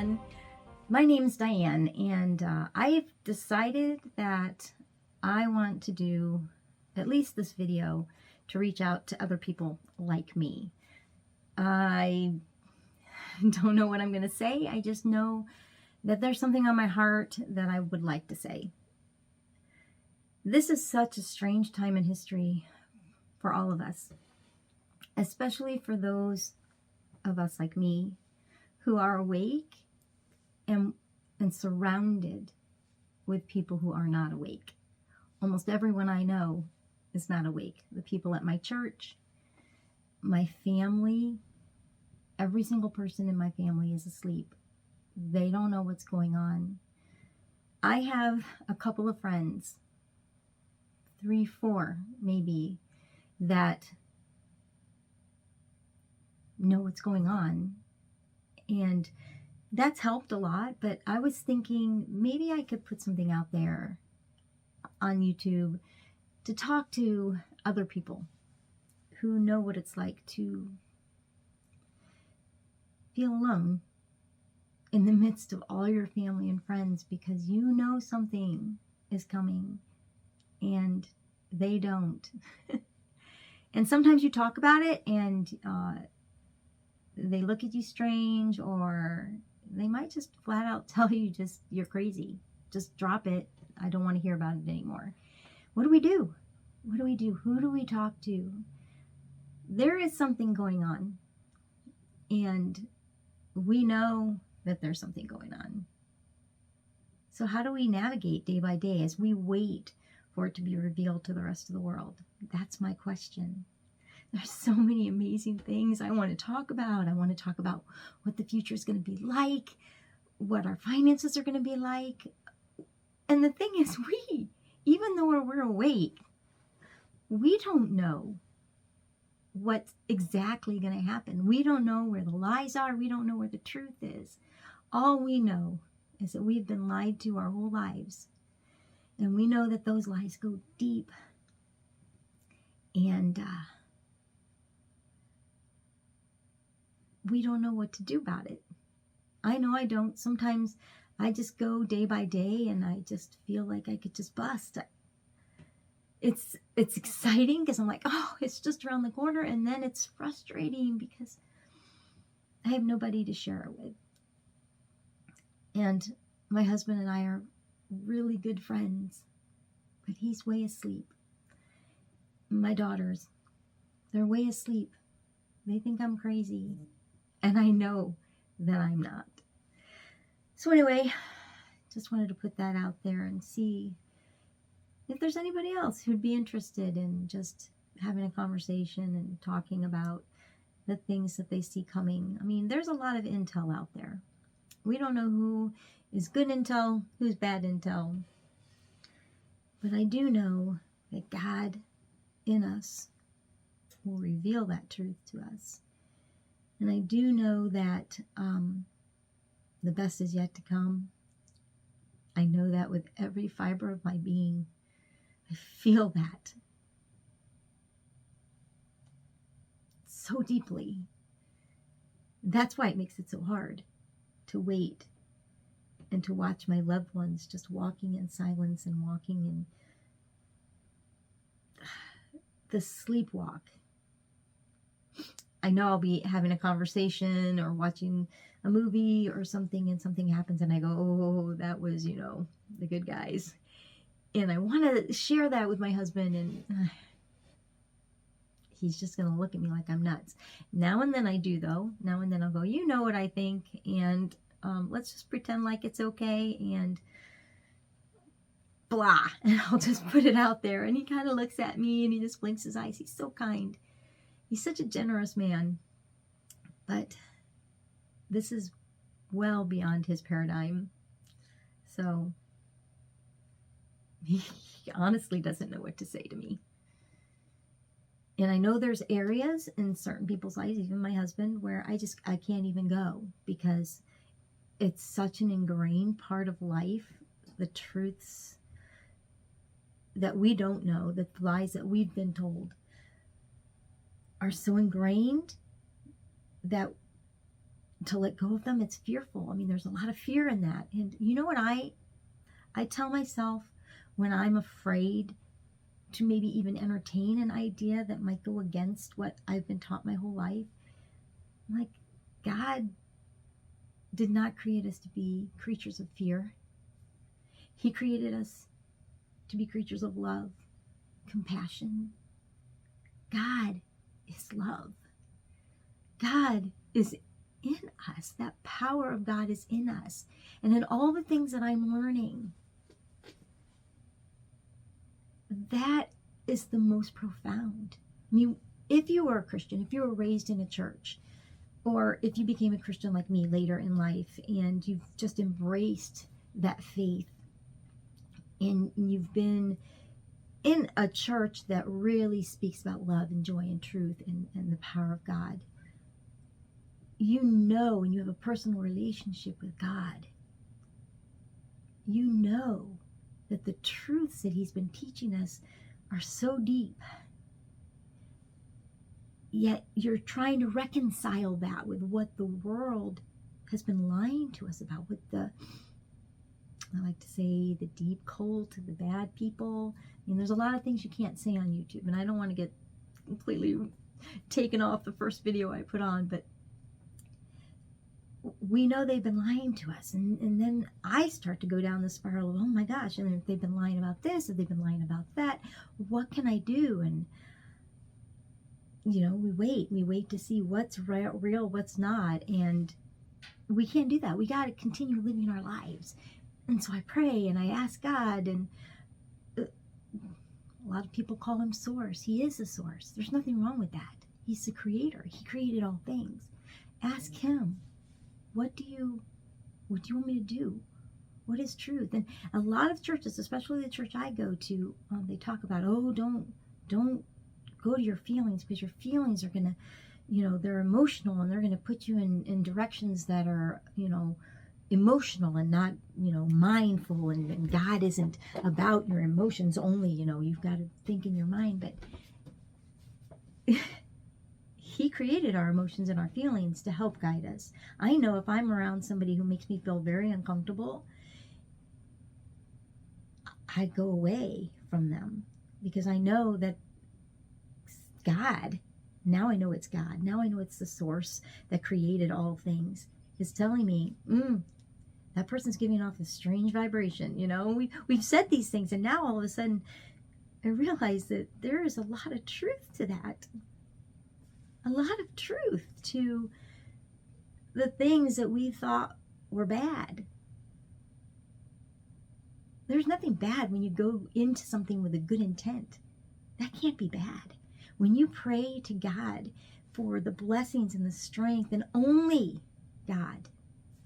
everyone. My name's Diane, and I've decided that I want to do at least this video to reach out to other people like me. I don't know what I'm going to say. I just know that there's something on my heart that I would like to say. This is such a strange time in history for all of us, especially for those of us like me who are awake and surrounded with people who are not awake. Almost everyone I know is not awake. The people at my church, my family, every single person in my family is asleep. They don't know what's going on. I have a couple of friends, 3, 4 maybe, that know what's going on. And that's helped a lot, but I was thinking maybe I could put something out there on YouTube to talk to other people who know what it's like to feel alone in the midst of all your family and friends, because you know something is coming and they don't. And sometimes you talk about it and they look at you strange, or they might just flat out tell you you're crazy. Just drop it. I don't want to hear about it anymore. What do we do? What do we do? Who do we talk to? There is something going on, and we know that there's something going on. So how do we navigate day by day as we wait for it to be revealed to the rest of the world? That's my question. There's so many amazing things I want to talk about. I want to talk about what the future is going to be like, what our finances are going to be like. And the thing is, even though we're awake, we don't know what's exactly going to happen. We don't know where the lies are. We don't know where the truth is. All we know is that we've been lied to our whole lives. And we know that those lies go deep. And we don't know what to do about it. I know I don't. Sometimes I just go day by day and I just feel like I could just bust. It's exciting because I'm like, oh, it's just around the corner. And then it's frustrating because I have nobody to share it with. And my husband and I are really good friends, but he's way asleep. My daughters, they're way asleep. They think I'm crazy. And I know that I'm not. So anyway, just wanted to put that out there and see if there's anybody else who'd be interested in just having a conversation and talking about the things that they see coming. I mean, there's a lot of intel out there. We don't know who is good intel, who's bad intel. But I do know that God in us will reveal that truth to us. And I do know that the best is yet to come. I know that with every fiber of my being. I feel that so deeply. That's why it makes it so hard to wait and to watch my loved ones just walking in silence and walking in the sleepwalk. I know I'll be having a conversation or watching a movie or something, and something happens and I go, oh, that was, the good guys. And I want to share that with my husband, and he's just going to look at me like I'm nuts. Now and then I do, though. Now and then I'll go, you know what I think, and let's just pretend like it's okay, and blah. And I'll just put it out there. And he kind of looks at me and he just blinks his eyes. He's so kind. He's such a generous man. But this is well beyond his paradigm. So he honestly doesn't know what to say to me. And I know there's areas in certain people's lives, even my husband, where I can't even go because it's such an ingrained part of life. The truths that we don't know, the lies that we've been told, are so ingrained that to let go of them, it's fearful. I mean, there's a lot of fear in that. And you know what I tell myself when I'm afraid to maybe even entertain an idea that might go against what I've been taught my whole life? I'm like, God did not create us to be creatures of fear. He created us to be creatures of love, compassion. God is love. God is in us. That power of God is in us. And in all the things that I'm learning, that is the most profound. I mean, if you were a Christian, if you were raised in a church, or if you became a Christian like me later in life and you've just embraced that faith and you've been in a church that really speaks about love and joy and truth and the power of God, you know, and you have a personal relationship with God, you know that the truths that he's been teaching us are so deep. Yet you're trying to reconcile that with what the world has been lying to us about, with the, I like to say, the deep cult, the bad people. I mean, there's a lot of things you can't say on YouTube, and I don't want to get completely taken off the first video I put on, but we know they've been lying to us. And then I start to go down the spiral of, oh my gosh, and if they've been lying about this, if they've been lying about that, what can I do? And you know, we wait to see what's real, what's not, and we can't do that. We got to continue living our lives. And so I pray and I ask God, and a lot of people call him source. He is a source. There's nothing wrong with that. He's the creator. He created all things. Ask him, what do you want me to do? What is truth? And a lot of churches, especially the church I go to, they talk about, oh, don't go to your feelings, because your feelings are going to, you know, they're emotional, and they're going to put you in directions that are, you know, emotional and not, you know, mindful. And God isn't about your emotions only. You know, you've got to think in your mind. But he created our emotions and our feelings to help guide us. I know if I'm around somebody who makes me feel very uncomfortable, I go away from them, because I know that God, now I know it's God, now I know it's the source that created all things, is telling me, that person's giving off a strange vibration. You know, we've said these things, and now all of a sudden I realize that there is a lot of truth to that. A lot of truth to the things that we thought were bad. There's nothing bad when you go into something with a good intent. That can't be bad. When you pray to God for the blessings and the strength, and only God,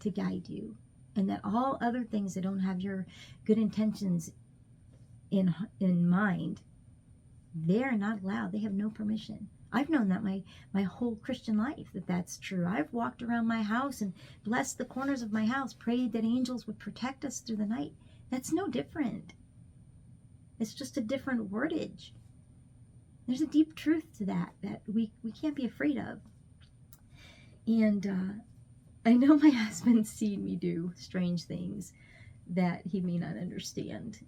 to guide you, and that all other things that don't have your good intentions in mind, they're not allowed. They have no permission. I've known that my whole Christian life, that's true. I've walked around my house and blessed the corners of my house, prayed that angels would protect us through the night. That's no different. It's just a different wordage. There's a deep truth to that we can't be afraid of. And I know my husband's seen me do strange things that he may not understand.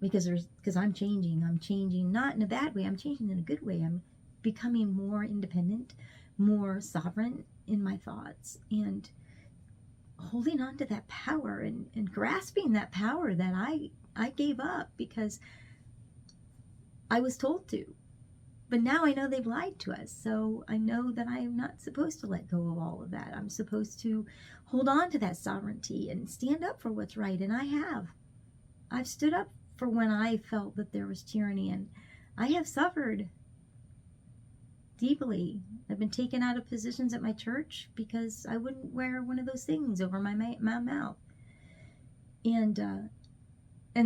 Because I'm changing not in a bad way, I'm changing in a good way. I'm becoming more independent, more sovereign in my thoughts, and holding on to that power and grasping that power that I gave up because I was told to. But now I know they've lied to us, so I know that I am not supposed to let go of all of that. I'm supposed to hold on to that sovereignty and stand up for what's right, and I have. I've stood up for when I felt that there was tyranny, and I have suffered deeply. I've been taken out of positions at my church because I wouldn't wear one of those things over my mouth. And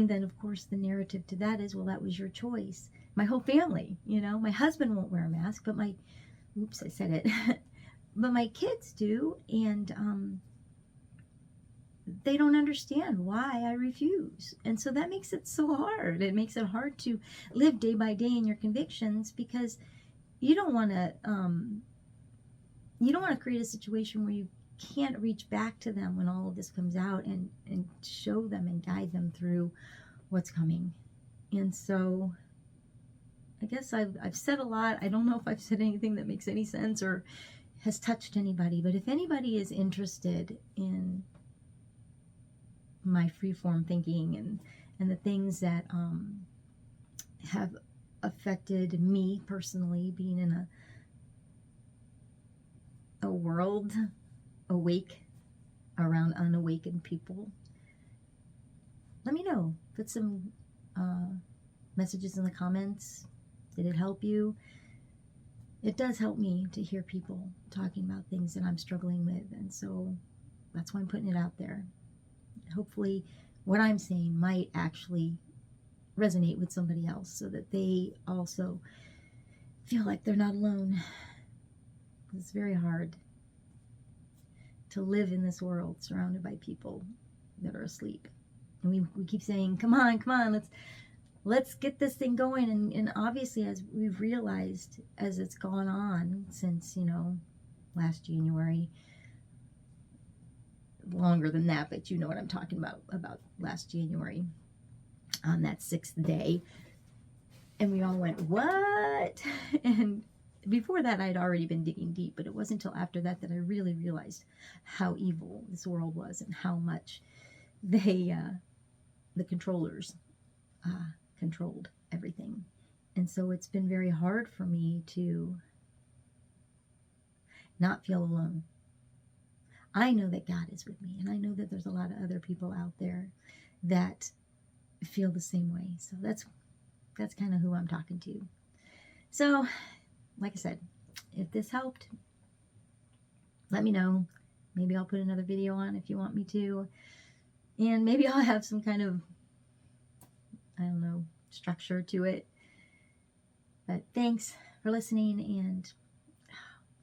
then, of course, the narrative to that is, well, that was your choice. My whole family, you know, my husband won't wear a mask, but oops, I said it, but my kids do, and they don't understand why I refuse. And so that makes it so hard. It makes it hard to live day by day in your convictions, because you don't want to, you don't want to create a situation where you can't reach back to them when all of this comes out and show them and guide them through what's coming. And so I guess I've said a lot. I don't know if I've said anything that makes any sense or has touched anybody, but if anybody is interested in my freeform thinking and the things that have affected me personally, being in a world awake around unawakened people, let me know. Put some messages in the comments. Did it help you? It does help me to hear people talking about things that I'm struggling with, and so that's why I'm putting it out there. Hopefully what I'm saying might actually resonate with somebody else so that they also feel like they're not alone. It's very hard to live in this world surrounded by people that are asleep. And we keep saying, come on, let's get this thing going. And obviously, as we've realized as it's gone on since, last January, longer than that, but you know what I'm talking about last January, on that 6th day. And we all went, what? And before that, I'd already been digging deep, but it wasn't until after that I really realized how evil this world was and how much the controllers, controlled everything. And so it's been very hard for me to not feel alone. I know that God is with me, and I know that there's a lot of other people out there that feel the same way. So that's kind of who I'm talking to. So, like I said, if this helped, let me know. Maybe I'll put another video on if you want me to. And maybe I'll have some kind of, I don't know, structure to it. But thanks for listening, and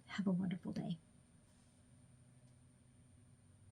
have a wonderful day.